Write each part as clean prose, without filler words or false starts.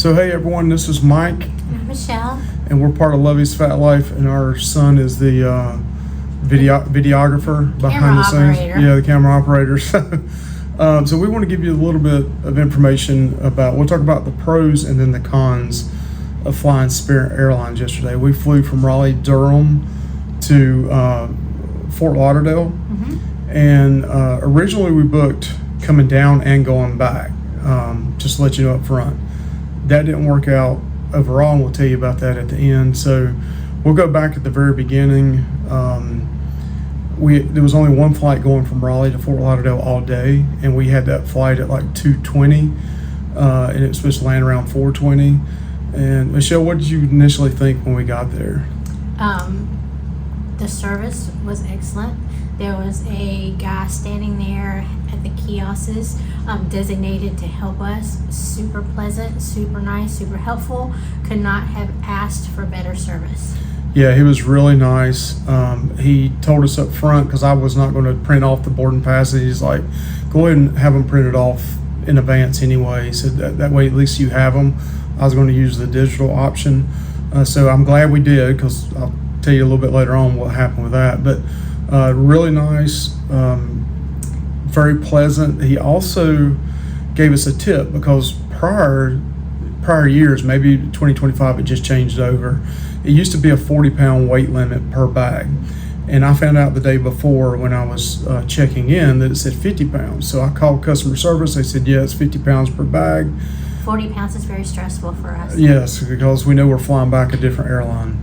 So hey everyone, this is Mike. I'm Michelle. And we're part of Lovey's Fat Life, and our son is the videographer behind the scenes. Yeah, the camera operator. So we want to give you a little bit of information about, we'll talk about the pros and then the cons of flying Spirit Airlines yesterday. We flew from Raleigh-Durham to Fort Lauderdale. And originally we booked coming down and going back, just to let you know up front. That didn't work out overall, and we'll tell you about that at the end. So we'll go back at the very beginning. There was only one flight going from Raleigh to Fort Lauderdale all day, and we had that flight at like 2:20, and it was supposed to land around 4:20. And Michelle, what did you initially think when we got there? The service was excellent. There was a guy standing there at the kiosks designated to help us. Super pleasant, super nice, super helpful. Could not have asked for better service. Yeah, he was really nice. He told us up front, because I was not going to print off the boarding passes. He's like, go ahead and have them printed off in advance anyway. He said that way at least you have them. I was going to use the digital option. So I'm glad we did, because I'll tell you a little bit later on what happened with that. But really nice, very pleasant. He also gave us a tip, because prior years, maybe 2025, it just changed over. It used to be a 40-pound weight limit per bag, and I found out the day before when I was checking in that it said 50 pounds. So I called customer service. They said, yeah, it's 50 pounds per bag. 40 pounds is very stressful for us. Yes, because we know we're flying back a different airline.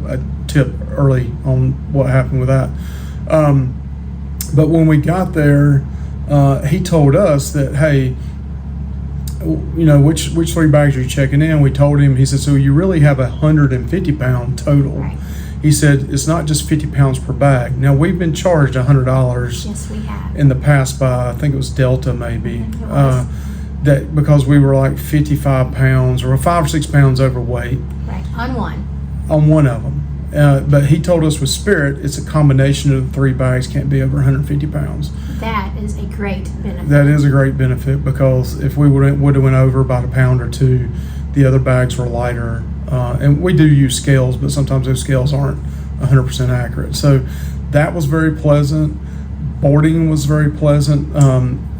A tip early on what happened with that. But when we got there, he told us that, hey, you know, which 3 bags are you checking in? We told him. He said, so you really have 150-pound total. Right. He said, it's not just 50 pounds per bag. Now, we've been charged $100. Yes, we have. In the past by, I think it was Delta maybe. That because we were like 55 pounds or 5 or 6 pounds overweight. Right, on one. On one of them. But he told us with Spirit, it's a combination of the 3 bags, can't be over 150 pounds. That is a great benefit. That is a great benefit, because if we would have went over about a pound or two, the other bags were lighter. And we do use scales, but sometimes those scales aren't 100% accurate. So that was very pleasant. Boarding was very pleasant.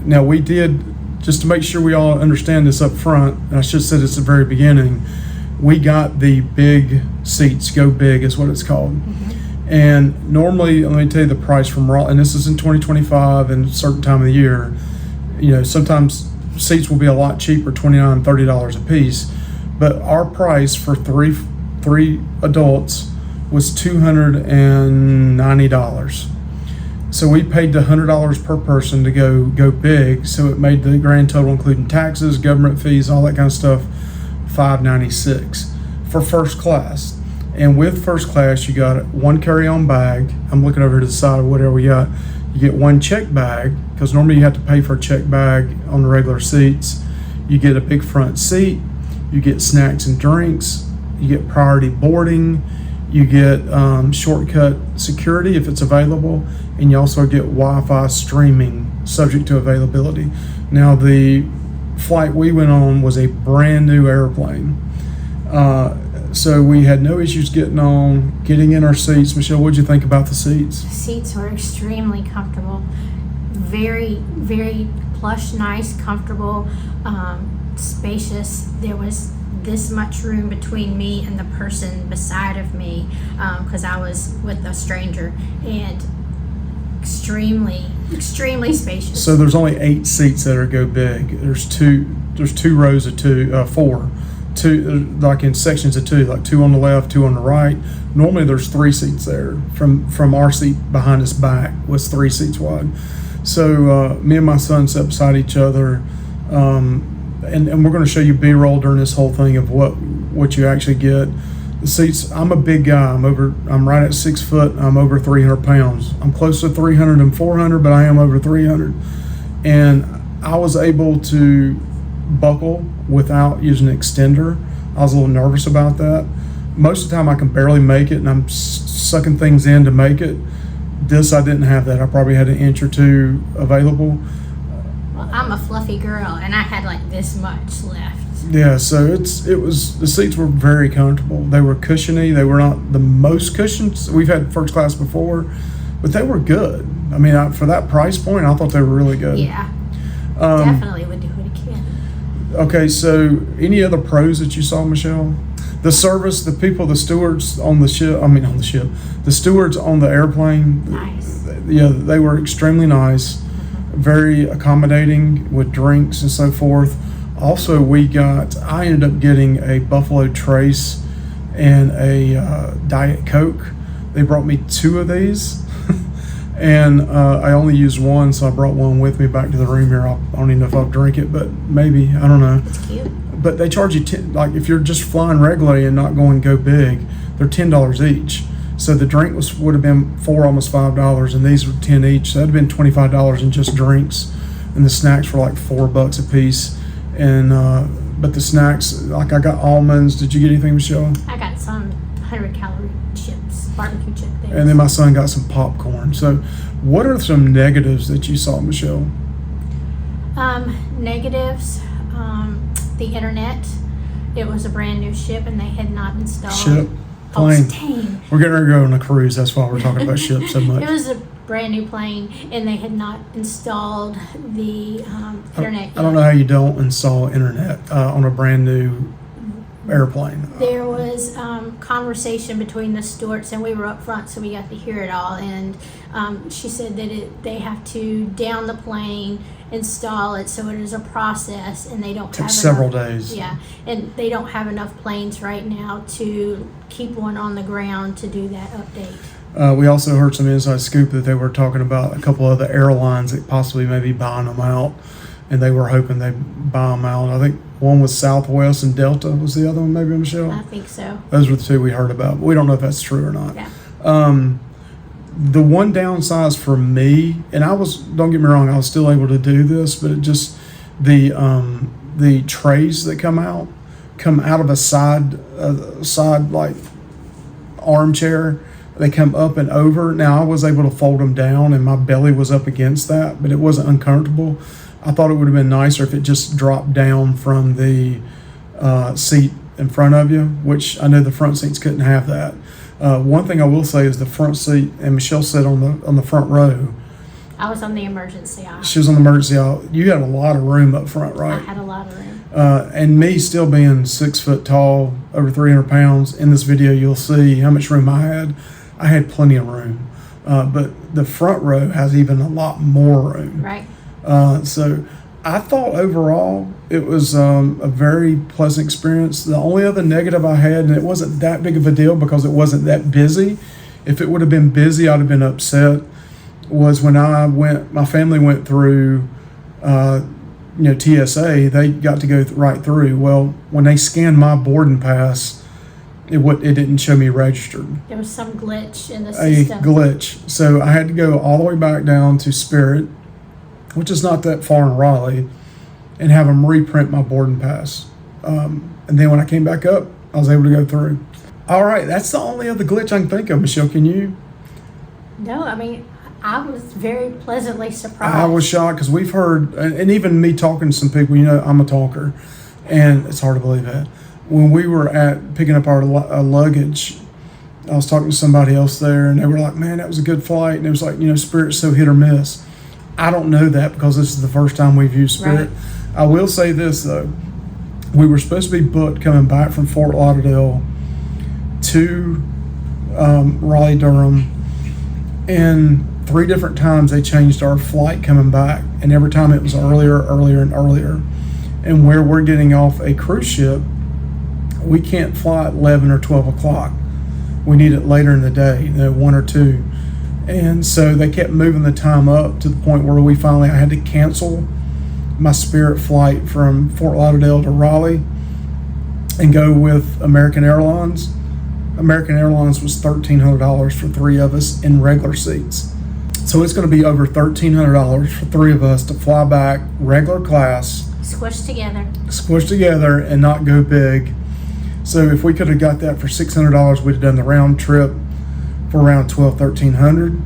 Now we did, just to make sure we all understand this up front, and I should have said this at the very beginning, we got the big seats, Go Big is what it's called. And normally, let me tell you the price from Raleigh, and this is in 2025 and a certain time of the year, you know, sometimes seats will be a lot cheaper, $29, $30 a piece, but our price for three adults was $290. So we paid the $100 per person to go big, so it made the grand total, including taxes, government fees, all that kind of stuff, $596 for first class. And with first class, you got 1 carry-on bag. I'm looking over to the side of whatever we got. You get 1 check bag, because normally you have to pay for a check bag on the regular seats. You get a big front seat. You get snacks and drinks. You get priority boarding. You get shortcut security if it's available. And you also get Wi-Fi streaming, subject to availability. Now, the flight we went on was a brand new airplane. So we had no issues getting in our seats. Michelle, what'd you think about the seats? The seats were extremely comfortable. Very, very plush, nice, comfortable, spacious. There was this much room between me and the person beside of me, because I was with a stranger, and extremely spacious. So there's only 8 seats that are Go Big. There's two rows of 4. 2, like in sections of 2, like 2 on the left, 2 on the right. Normally there's 3 seats there. From our seat behind us back was 3 seats wide. So me and my son sat beside each other, and we're going to show you B-roll during this whole thing of what you actually get. The seats, I'm a big guy. I'm right at 6 foot. I'm over 300 pounds. I'm close to 300 and 400, but I am over 300. And I was able to buckle without using an extender. I was a little nervous about that. Most of the time I can barely make it, and I'm sucking things in to make it. This, I didn't have that. I probably had an inch or two available. Well, I'm a fluffy girl, and I had like this much left. Yeah, so the seats were very comfortable. They were cushiony. They were not the most cushions. We've had first class before, but they were good. I mean, for that price point, I thought they were really good. Yeah, definitely would do it again. Okay, so any other pros that you saw, Michelle? The service, the people, the stewards on the ship. The stewards on the airplane. Nice. Yeah, they were extremely nice, very accommodating with drinks and so forth. Also, I ended up getting a Buffalo Trace and a Diet Coke. They brought me 2 of these, and I only used one, so I brought one with me back to the room here. I don't even know if I'll drink it, but maybe, I don't know. It's cute. But they charge you, like if you're just flying regularly and not going go big, they're $10 each. So the drink would have been almost $5, and these were 10 each. So that'd have been $25 in just drinks, and the snacks were like $4 a piece. And but the snacks, like I got almonds. Did you get anything, Michelle? I got some 100-calorie chips, barbecue chip things. And then my son got some popcorn. So what are some negatives that you saw, Michelle? Negatives, the internet. It was a brand new ship and they had not installed. Ship? Oh, Plane? We're getting ready to go on a cruise. That's why we're talking about ships so much. It was a brand new plane and they had not installed the internet yet. I don't know how you don't install internet on a brand new airplane. There was conversation between the stewards, and we were up front, so we got to hear it all. And she said that they have to down the plane, install it, so it is a process, and they don't have several days. Yeah, and they don't have enough planes right now to keep one on the ground to do that update. We also heard some inside scoop that they were talking about a couple of the airlines that possibly may be buying them out, and they were hoping they'd buy them out. I think one was Southwest and Delta was the other one, maybe, Michelle? I think so. Those were the 2 we heard about, but we don't know if that's true or not. Yeah. The one downside for me, and don't get me wrong, I was still able to do this, but it just, the trays that come out of a side like armchair. They come up and over. Now, I was able to fold them down, and my belly was up against that, but it wasn't uncomfortable. I thought it would have been nicer if it just dropped down from the seat in front of you, which I know the front seats couldn't have that. One thing I will say is the front seat, and Michelle sat on the front row. I was on the emergency aisle. She was on the emergency aisle. You had a lot of room up front, right? I had a lot of room. And me still being 6 foot tall, over 300 pounds, in this video you'll see how much room I had. I had plenty of room. But the front row has even a lot more room. Right. So I thought overall it was a very pleasant experience. The only other negative I had, and it wasn't that big of a deal because it wasn't that busy. If it would have been busy, I'd have been upset. Was when my family went through, TSA. They got to go right through. Well, when they scanned my boarding pass, it didn't show me registered. There was some glitch in the system. A glitch. So I had to go all the way back down to Spirit, which is not that far in Raleigh, and have them reprint my boarding pass. And then when I came back up, I was able to go through. All right, that's the only other glitch I can think of. Michelle, can you? No, I mean, I was very pleasantly surprised. I was shocked because we've heard, and even me talking to some people, I'm a talker, and it's hard to believe that. When we were picking up our luggage, I was talking to somebody else there, and they were like, man, that was a good flight. And it was like, Spirit's so hit or miss. I don't know that because this is the first time we've used Spirit. Right. I will say this, though. We were supposed to be booked coming back from Fort Lauderdale to Raleigh-Durham, and 3 different times they changed our flight coming back, and every time it was earlier. And where we're getting off a cruise ship, we can't fly at 11 or 12 o'clock. We need it later in the day, 1 or 2. And so they kept moving the time up to the point where I had to cancel my Spirit flight from Fort Lauderdale to Raleigh and go with American Airlines. American Airlines was $1,300 for 3 of us in regular seats. So it's going to be over $1,300 for 3 of us to fly back regular class, squished together, and not go big. So if we could have got that for $600, we'd have done the round trip for around $1,200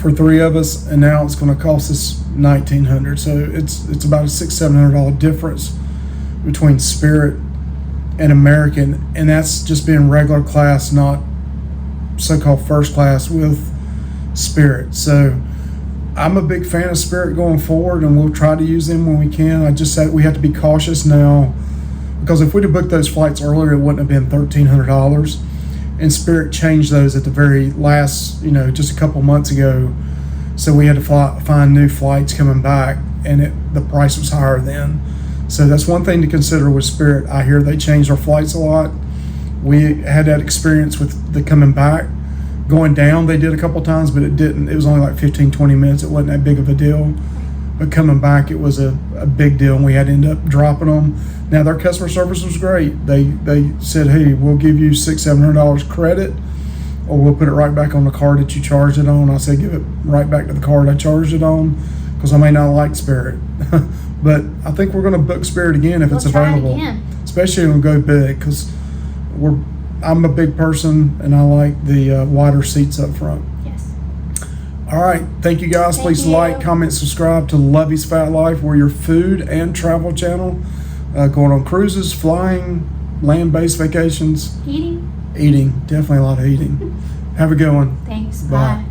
for 3 of us, and now it's going to cost us $1,900. So it's about a $600-700 difference between Spirit and American, and that's just being regular class, not so-called first class with Spirit. So I'm a big fan of Spirit going forward, and we'll try to use them when we can. I just said we have to be cautious now, because if we'd have booked those flights earlier, it wouldn't have been $1,300. And Spirit changed those at the very last, just a couple months ago. So we had to find new flights coming back, and the price was higher then. So that's one thing to consider with Spirit. I hear they change their flights a lot. We had that experience with the coming back. Going down, they did a couple times, but it didn't. It was only like 15, 20 minutes. It wasn't that big of a deal. But coming back, it was a big deal, and we had to end up dropping them. Now, their customer service was great. They said, hey, we'll give you $600-700 credit, or we'll put it right back on the card that you charged it on. I said, give it right back to the card I charged it on, because I may not like Spirit. But I think we're going to book Spirit again if it's available. Especially when we go big, because I'm a big person, and I like the wider seats up front. Yes. All right. Thank you, guys. Please like, comment, subscribe to Lovey's Fat Life. We're your food and travel channel. Going on cruises, flying, land-based vacations. Eating. Definitely a lot of eating. Have a good one. Thanks. Bye. Bye.